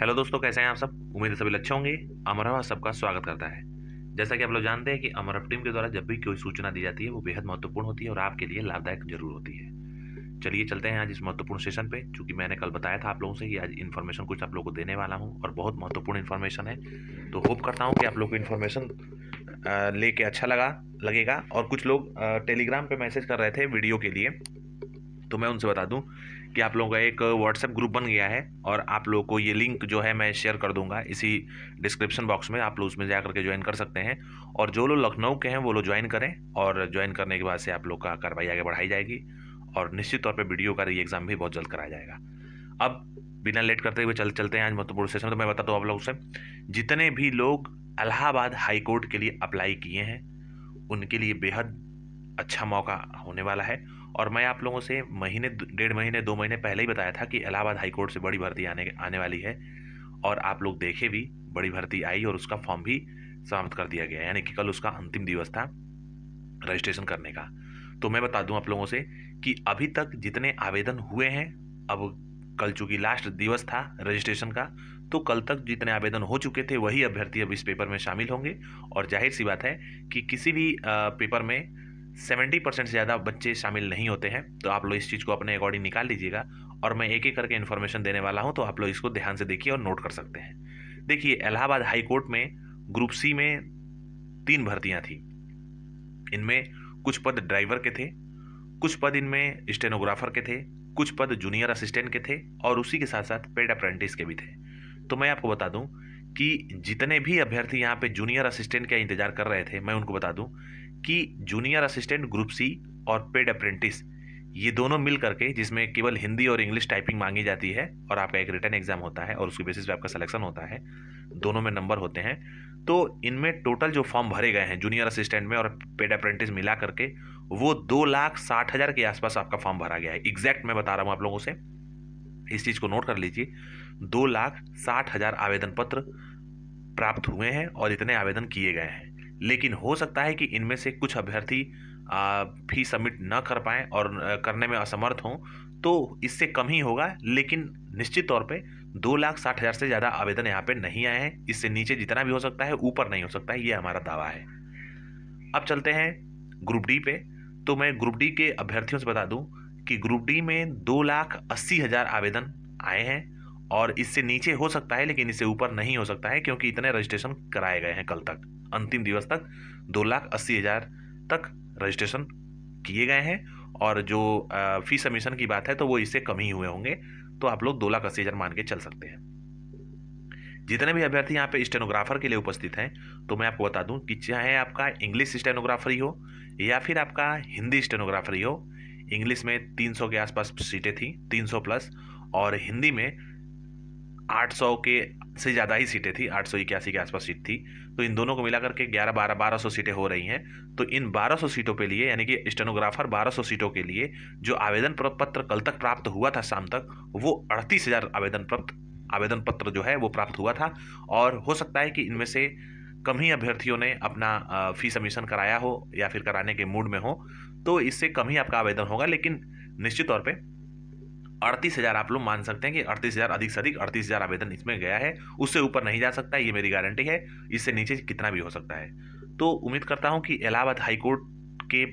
Hello दोस्तों, कैसे हैं आप सब। उम्मीद है सभी अच्छे होंगे। अमरवा सबका स्वागत करता है। जैसा कि आप लोग जानते हैं कि अमरव टीम के द्वारा जब भी कोई सूचना दी जाती है वो बेहद महत्वपूर्ण होती है और आपके लिए लाभदायक जरूर होती है। चलिए चलते हैं आज इस महत्वपूर्ण सेशन पे। चूंकि मैंने कल बताया था आप लोगों से कि आज इन्फॉर्मेशन कुछ आप लोगों को देने वाला हूँ और बहुत महत्वपूर्ण इन्फॉर्मेशन है। तो होप करता हूँ कि आप लोग को इन्फॉर्मेशन लेके अच्छा लगेगा। और कुछ लोग टेलीग्राम पे मैसेज कर रहे थे वीडियो के लिए, तो मैं उनसे बता दूं कि आप लोगों का एक व्हाट्सएप ग्रुप बन गया है और आप लोगों को ये लिंक जो है मैं शेयर कर दूंगा इसी डिस्क्रिप्शन बॉक्स में। आप लोग उसमें जा करके ज्वाइन कर सकते हैं और जो लोग लखनऊ के हैं वो लोग ज्वाइन करें। और ज्वाइन करने के बाद से आप लोग का कार्रवाई आगे बढ़ाई जाएगी और निश्चित तौर पर वीडियो का री एग्ज़ाम भी बहुत जल्द कराया जाएगा। अब बिना लेट करते हुए चलते हैं आज महत्वपूर्ण सेशन। तो मैं बताता हूँ आप लोगों से, जितने भी लोग इलाहाबाद हाई कोर्ट के लिए अप्लाई किए हैं उनके लिए बेहद अच्छा मौका होने वाला है। और मैं आप लोगों से महीने, 1.5 महीने 2 महीने पहले ही बताया था कि इलाहाबाद हाई कोर्ट से बड़ी भर्ती आने वाली है। और आप लोग देखे भी, बड़ी भर्ती आई और उसका फॉर्म भी समाप्त कर दिया गया, यानी कि कल उसका अंतिम दिवस था रजिस्ट्रेशन करने का। तो मैं बता दूं आप लोगों से कि अभी तक जितने आवेदन हुए हैं, अब कल चूंकि लास्ट दिवस था रजिस्ट्रेशन का, तो कल तक जितने आवेदन हो चुके थे वही अभ्यर्थी अब इस पेपर में शामिल होंगे। और जाहिर सी बात है कि किसी भी पेपर में 70% से ज़्यादा बच्चे शामिल नहीं होते हैं। तो आप लोग इस चीज़ को अपने अकॉर्डिंग निकाल लीजिएगा और मैं एक एक करके इन्फॉर्मेशन देने वाला हूं, तो आप लोग इसको ध्यान से देखिए और नोट कर सकते हैं। देखिए, इलाहाबाद हाई कोर्ट में ग्रुप सी में 3 भर्तियां थी। इनमें कुछ पद ड्राइवर के थे, कुछ पद इनमें स्टेनोग्राफर के थे, कुछ पद जूनियर असिस्टेंट के थे और उसी के साथ साथ पेड अप्रेंटिस के भी थे। तो मैं आपको बता दूं कि जितने भी अभ्यर्थी यहाँ पे जूनियर असिस्टेंट का इंतजार कर रहे थे, मैं उनको बता दूं कि जूनियर असिस्टेंट ग्रुप सी और पेड अप्रेंटिस ये दोनों मिल करके, जिसमें केवल हिंदी और इंग्लिश टाइपिंग मांगी जाती है और आपका एक रिटन एग्जाम होता है और उसके बेसिस पे आपका सिलेक्शन होता है, दोनों में नंबर होते हैं। तो इनमें टोटल जो फॉर्म भरे गए हैं जूनियर असिस्टेंट में और पेड अप्रेंटिस मिला करके, वो 2,60,000 के आसपास आपका फॉर्म भरा गया है। एग्जैक्ट मैं बता रहा हूँ आप लोगों से, इस चीज़ को नोट कर लीजिए। 2,60,000 आवेदन पत्र प्राप्त हुए हैं और इतने आवेदन किए गए हैं। लेकिन हो सकता है कि इनमें से कुछ अभ्यर्थी फी सबमिट न कर पाएँ और करने में असमर्थ हों, तो इससे कम ही होगा। लेकिन निश्चित तौर पे 2,60,000 से ज़्यादा आवेदन यहाँ पे नहीं आए हैं। इससे नीचे जितना भी हो सकता है, ऊपर नहीं हो सकता है, ये हमारा दावा है। अब चलते हैं ग्रुप डी पे। तो मैं ग्रुप डी के अभ्यर्थियों से बता दूं कि ग्रुप डी में 2,80,000 आवेदन आए हैं और इससे नीचे हो सकता है लेकिन इससे ऊपर नहीं हो सकता है, क्योंकि इतने रजिस्ट्रेशन कराए गए हैं। कल तक अंतिम दिवस तक 2,80,000 तक रजिस्ट्रेशन किए गए हैं और जो फी सबमिशन की बात है तो वो इससे कम ही हुए होंगे। तो आप लोग 2,80,000 मान के चल सकते हैं। जितने भी अभ्यर्थी यहाँ पे स्टेनोग्राफर के लिए उपस्थित हैं, तो मैं आपको बता दूं कि चाहे आपका इंग्लिश स्टेनोग्राफर हो या फिर आपका हिंदी स्टेनोग्राफर हो, इंग्लिश में 300 के आसपास सीटें थी, 300 प्लस, और हिंदी में 800 के से ज़्यादा ही सीटें थी, 881 के आसपास सीट थी। तो इन दोनों को मिलाकर के 1200 सीटें हो रही हैं। तो इन 1200 सीटों के लिए, यानी कि स्टेनोग्राफर 1200 सीटों के लिए जो आवेदन पत्र कल तक प्राप्त हुआ था शाम तक, वो 38,000 आवेदन पत्र जो है वो प्राप्त हुआ था। और हो सकता है कि इनमें से कम ही अभ्यर्थियों ने अपना फी सबमिशन कराया हो या फिर कराने के मूड में हो, तो इससे कम ही आपका आवेदन होगा। लेकिन निश्चित तौर पे 38,000 आप लोग मान सकते हैं कि 38,000 अधिक से अधिक 38,000 आवेदन इसमें गया है। उससे ऊपर नहीं जा सकता है, ये मेरी गारंटी है। इससे नीचे कितना भी हो सकता है। तो उम्मीद करता हूँ कि इलाहाबाद हाईकोर्ट के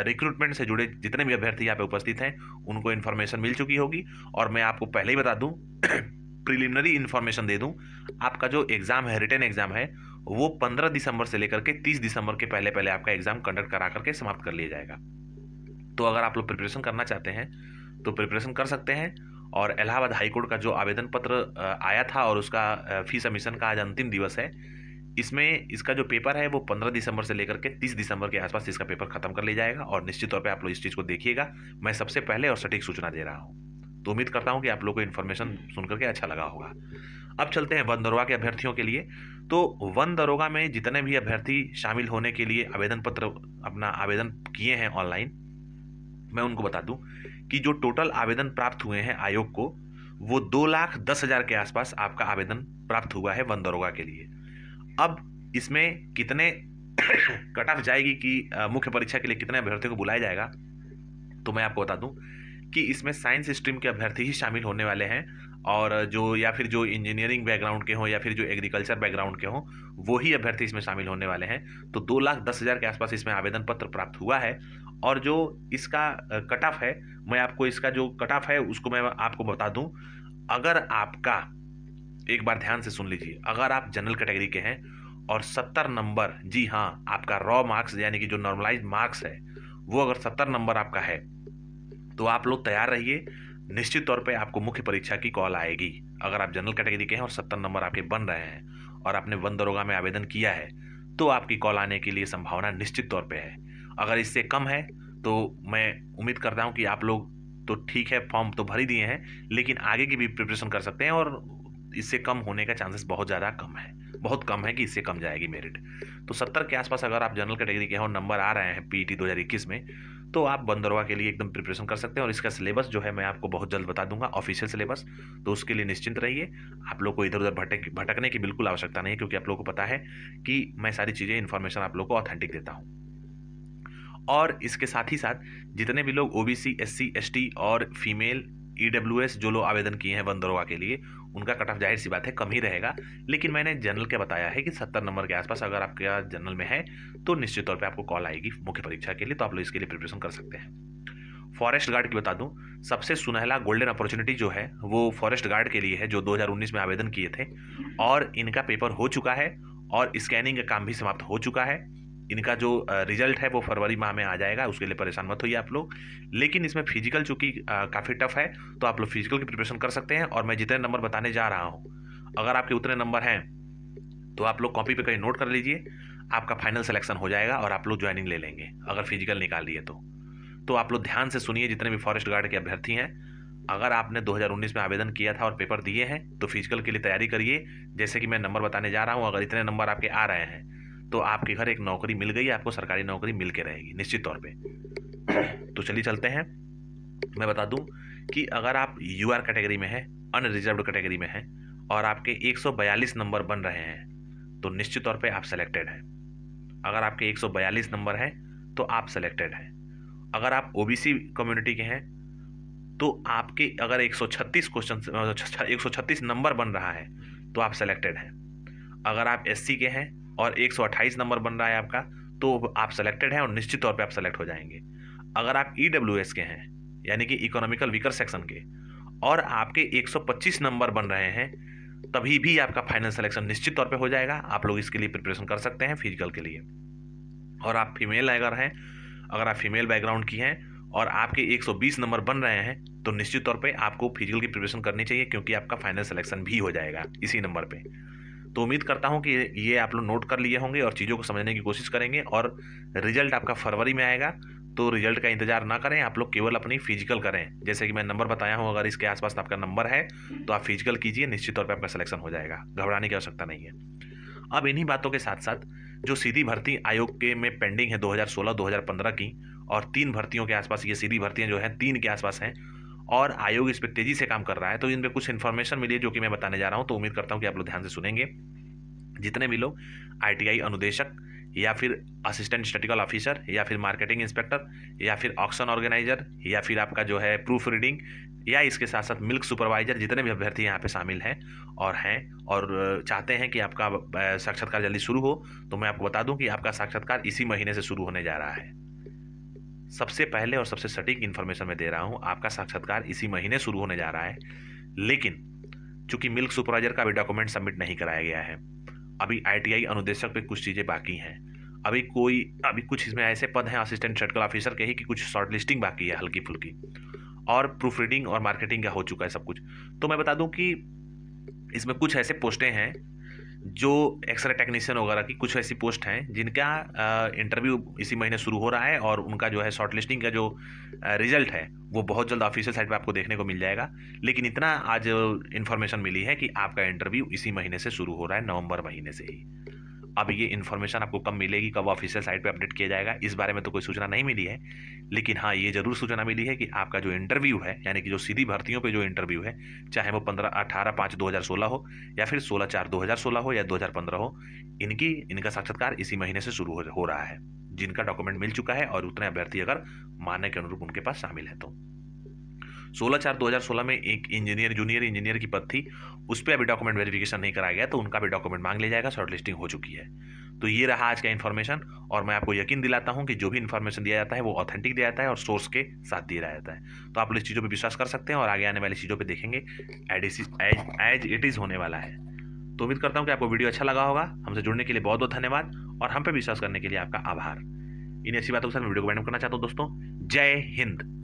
रिक्रूटमेंट से जुड़े जितने भी अभ्यर्थी यहाँ पे उपस्थित हैं उनको इन्फॉर्मेशन मिल चुकी होगी। और मैं आपको पहले ही बता दूं, प्रिलिमिनरी इन्फॉर्मेशन दे दूं, आपका जो एग्ज़ाम है, रिटन एग्ज़ाम है, वो 15 दिसंबर से लेकर के 30 दिसंबर के पहले पहले आपका एग्ज़ाम कंडक्ट करा करके समाप्त कर लिया जाएगा। तो अगर आप लोग प्रिपरेशन करना चाहते हैं तो प्रिपरेशन कर सकते हैं। और इलाहाबाद हाईकोर्ट का जो आवेदन पत्र आया था और उसका फी सबमिशन का आज अंतिम दिवस है, इसमें इसका जो पेपर है वो 15 दिसंबर से लेकर के 30 दिसंबर के आसपास इसका पेपर खत्म कर लिया जाएगा। और निश्चित तौर पे आप लोग इस चीज़ को देखिएगा, मैं सबसे पहले और सटीक सूचना दे रहा हूँ। तो उम्मीद करता हूँ कि आप लोग को इन्फॉर्मेशन सुनकर के अच्छा लगा होगा। अब चलते हैं वन दरोगा के अभ्यर्थियों के लिए। तो वन दरोगा में जितने भी अभ्यर्थी शामिल होने के लिए आवेदन पत्र अपना आवेदन किए हैं ऑनलाइन, मैं उनको बता दूं कि जो टोटल आवेदन प्राप्त हुए हैं आयोग को, वो 2,10,000 के आसपास आपका आवेदन प्राप्त हुआ है वन दरोगा के लिए। अब इसमें कितने कट ऑफ जाएगी कि मुख्य परीक्षा के लिए कितने अभ्यर्थियों को बुलाया जाएगा, तो मैं आपको बता दूं कि इसमें साइंस स्ट्रीम के अभ्यर्थी ही शामिल होने वाले हैं और जो या फिर जो इंजीनियरिंग बैकग्राउंड के हों या फिर जो एग्रीकल्चर बैकग्राउंड के हों, वो ही अभ्यर्थी इसमें शामिल होने वाले हैं। तो 2,10,000 के आसपास इसमें आवेदन पत्र प्राप्त हुआ है। और जो इसका कट ऑफ है, मैं आपको इसका जो कट ऑफ है उसको मैं आपको बता दूं। अगर आपका, एक बार ध्यान से सुन लीजिए, अगर आप जनरल कैटेगरी के हैं और 70 नंबर, जी हाँ, आपका रॉ मार्क्स यानी कि जो नॉर्मलाइज मार्क्स है वो अगर 70 नंबर आपका है, तो आप लोग तैयार रहिए। निश्चित तौर पे आपको मुख्य परीक्षा की कॉल आएगी। अगर आप जनरल कैटेगरी के हैं और 70 नंबर आपके बन रहे हैं और आपने वन दरोगा में आवेदन किया है, तो आपकी कॉल आने की लिए संभावना निश्चित तौर पे है। अगर इससे कम है तो मैं उम्मीद करता हूँ कि आप लोग तो ठीक है, फॉर्म तो भर ही दिए हैं, लेकिन आगे की भी प्रिपरेशन कर सकते हैं और इससे कम होने का चांसेस बहुत ज़्यादा कम है, बहुत कम है कि इससे कम जाएगी मेरिट। तो 70 के आसपास अगर आप जनरल कैटेगरी के हैं और नंबर आ रहे हैं पीईटी 2021 में, तो आप वन दरोगा के लिए एकदम प्रिपरेशन कर सकते हैं। और इसका सिलेबस जो है मैं आपको बहुत जल्द बता दूंगा, ऑफिशियल सिलेबस, तो उसके लिए निश्चिंत रहिए। आप लोग को इधर उधर भटकने की बिल्कुल आवश्यकता नहीं है, क्योंकि आप लोग को पता है कि मैं सारी चीज़ें, इन्फॉर्मेशन आप लोग को ऑथेंटिक देता हूँ। और इसके साथ ही साथ जितने भी लोग ओबीसी, एससी, एसटी और फीमेल ईडब्ल्यूएस जो लोग आवेदन किए हैं वन दरोगा के लिए, उनका कट ऑफ जाहिर सी बात है कम ही रहेगा। लेकिन मैंने जनरल के बताया है कि 70 नंबर के आसपास अगर आपका जनरल में है तो निश्चित तौर पे आपको कॉल आएगी मुख्य परीक्षा के लिए, तो आप लोग इसके लिए प्रिपरेशन कर सकते हैं। फॉरेस्ट गार्ड की बता दूं, सबसे सुनहला गोल्डन अपॉर्चुनिटी जो है वो फॉरेस्ट गार्ड के लिए है, जो 2019 में आवेदन किए थे और इनका पेपर हो चुका है और स्कैनिंग का काम भी समाप्त हो चुका है। इनका जो रिजल्ट है वो फरवरी माह में आ जाएगा, उसके लिए परेशान मत होइए आप लोग। लेकिन इसमें फिजिकल चूंकि काफ़ी टफ है, तो आप लोग फिजिकल की प्रिपरेशन कर सकते हैं। और मैं जितने नंबर बताने जा रहा हूँ, अगर आपके उतने नंबर हैं तो आप लोग कॉपी पे कहीं नोट कर लीजिए, आपका फाइनल सिलेक्शन हो जाएगा और आप लोग ज्वाइनिंग ले लेंगे अगर फिजिकल निकाल लिए तो आप लोग ध्यान से सुनिए, जितने भी फॉरेस्ट गार्ड के अभ्यर्थी हैं, अगर आपने 2019 में आवेदन किया था और पेपर दिए हैं तो फिजिकल के लिए तैयारी करिए। जैसे कि मैं नंबर बताने जा रहा हूँ, अगर इतने नंबर आपके आ रहे हैं तो आपके घर एक नौकरी मिल गई, आपको सरकारी नौकरी मिल के रहेगी निश्चित तौर पे। तो चलिए चलते हैं। मैं बता दूं कि अगर आप यूआर कैटेगरी में हैं, अनरिजर्व्ड कैटेगरी में हैं और आपके 142 नंबर बन रहे हैं, तो निश्चित तौर पे आप सेलेक्टेड हैं। अगर आपके 142 नंबर हैं तो आप सेलेक्टेड हैं। अगर आप ओबीसी कम्युनिटी के हैं तो आपके अगर 136 क्वेश्चन 136 नंबर बन रहा है तो आप सेलेक्टेड हैं। अगर आप एससी के हैं और 128 नंबर बन रहा है आपका, तो आप सेलेक्टेड हैं और निश्चित तौर पे आप सेलेक्ट हो जाएंगे। अगर आप ईडब्ल्यूएस के हैं यानी कि इकोनॉमिकल वीकर सेक्शन के और आपके 125 नंबर बन रहे हैं, तभी भी आपका फाइनल सिलेक्शन निश्चित तौर पे हो जाएगा। आप लोग इसके लिए प्रिपरेशन कर सकते हैं फिजिकल के लिए। और आप फीमेल अगर हैं, अगर आप फीमेल बैकग्राउंड की हैं और आपके 120 नंबर बन रहे हैं, तो निश्चित तौर पे आपको फिजिकल की प्रिपरेशन करनी चाहिए, क्योंकि आपका फाइनल सिलेक्शन भी हो जाएगा इसी नंबर पे। तो उम्मीद करता हूं कि ये आप लोग नोट कर लिए होंगे और चीज़ों को समझने की कोशिश करेंगे। और रिजल्ट आपका फरवरी में आएगा, तो रिजल्ट का इंतजार ना करें, आप लोग केवल अपनी फिजिकल करें। जैसे कि मैं नंबर बताया हूं, अगर इसके आसपास आपका नंबर है तो आप फिजिकल कीजिए, निश्चित तौर पर आपका सिलेक्शन हो जाएगा, घबराने की आवश्यकता नहीं है। अब इन्हीं बातों के साथ साथ जो सीधी भर्ती आयोग के में पेंडिंग है 2016-2015 की, और 3 भर्तियों के आसपास ये सीधी भर्तियां जो हैं 3 के आसपास हैं और आयोग इस पर तेजी से काम कर रहा है, तो इन पर कुछ इन्फॉर्मेशन मिली है जो कि मैं बताने जा रहा हूं। तो उम्मीद करता हूं कि आप लोग ध्यान से सुनेंगे। जितने भी लोग आईटीआई अनुदेशक या फिर असिस्टेंट स्टैटिस्टिकल ऑफिसर या फिर मार्केटिंग इंस्पेक्टर या फिर ऑक्शन ऑर्गेनाइजर या फिर आपका जो है प्रूफ रीडिंग या इसके साथ साथ मिल्क सुपरवाइजर, जितने भी अभ्यर्थी यहाँ पे शामिल हैं और चाहते हैं कि आपका साक्षात्कार जल्दी शुरू हो, तो मैं आपको बता दूं कि आपका साक्षात्कार इसी महीने से शुरू होने जा रहा है। सबसे पहले और सबसे सटीक इन्फॉर्मेशन मैं दे रहा हूँ, आपका साक्षात्कार इसी महीने शुरू होने जा रहा है। लेकिन चूंकि मिल्क सुपरवाइजर का अभी डॉक्यूमेंट सबमिट नहीं कराया गया है, अभी आईटीआई अनुदेशक पे कुछ चीज़ें बाकी हैं, अभी कुछ इसमें ऐसे पद हैं असिस्टेंट स्टैटिस्टिकल ऑफिसर के ही कि कुछ शॉर्ट लिस्टिंग बाकी है हल्की फुल्की, और प्रूफ रीडिंग और मार्केटिंग का हो चुका है सब कुछ। तो मैं बता दूं कि इसमें कुछ ऐसे पोस्टें हैं जो एक्सरे टेक्नीशियन वगैरह की कुछ ऐसी पोस्ट हैं जिनका इंटरव्यू इसी महीने शुरू हो रहा है और उनका जो है शॉर्ट लिस्टिंग का जो रिजल्ट है वो बहुत जल्द ऑफिशियल साइट पे आपको देखने को मिल जाएगा। लेकिन इतना आज इन्फॉर्मेशन मिली है कि आपका इंटरव्यू इसी महीने से शुरू हो रहा है, नवंबर महीने से ही। अब ये इन्फॉर्मेशन आपको कब मिलेगी, कब ऑफिशियल साइट पे अपडेट किया जाएगा, इस बारे में तो कोई सूचना नहीं मिली है। लेकिन हाँ, ये जरूर सूचना मिली है कि आपका जो इंटरव्यू है, यानी कि जो सीधी भर्तियों पे जो इंटरव्यू है, चाहे वो 18/5/2016 हो या फिर 16/4/2016 हो या 2015 हो, इनका साक्षात्कार इसी महीने से शुरू हो रहा है, जिनका डॉक्यूमेंट मिल चुका है और उतने अभ्यर्थी अगर मानने के अनुरूप उनके पास शामिल है तो। 16/4/2016 में एक इंजीनियर, जूनियर इंजीनियर की पद थी, उस पे अभी डॉक्यूमेंट वेरिफिकेशन नहीं कराया गया, तो उनका भी डॉक्यूमेंट मांग लिया जाएगा, शॉर्ट लिस्टिंग हो चुकी है। तो ये रहा आज का इन्फॉर्मेशन, और मैं आपको यकीन दिलाता हूँ कि जो भी इन्फॉर्मेशन दिया जाता है वो ऑथेंटिक दिया जाता है और सोर्स के साथ दिया जाता है। तो आप लोग इस चीज़ों पर विश्वास कर सकते हैं और आगे आने वाली चीज़ों पर देखेंगे एज इट इज़ होने वाला है। तो उम्मीद करता हूँ कि आपको वीडियो अच्छा लगा होगा। हमसे जुड़ने के लिए बहुत बहुत धन्यवाद और हम पे विश्वास करने के लिए आपका आभार। इन्हीं अच्छी बातों के साथ वीडियो को एंड करना चाहता हूँ दोस्तों। जय हिंद।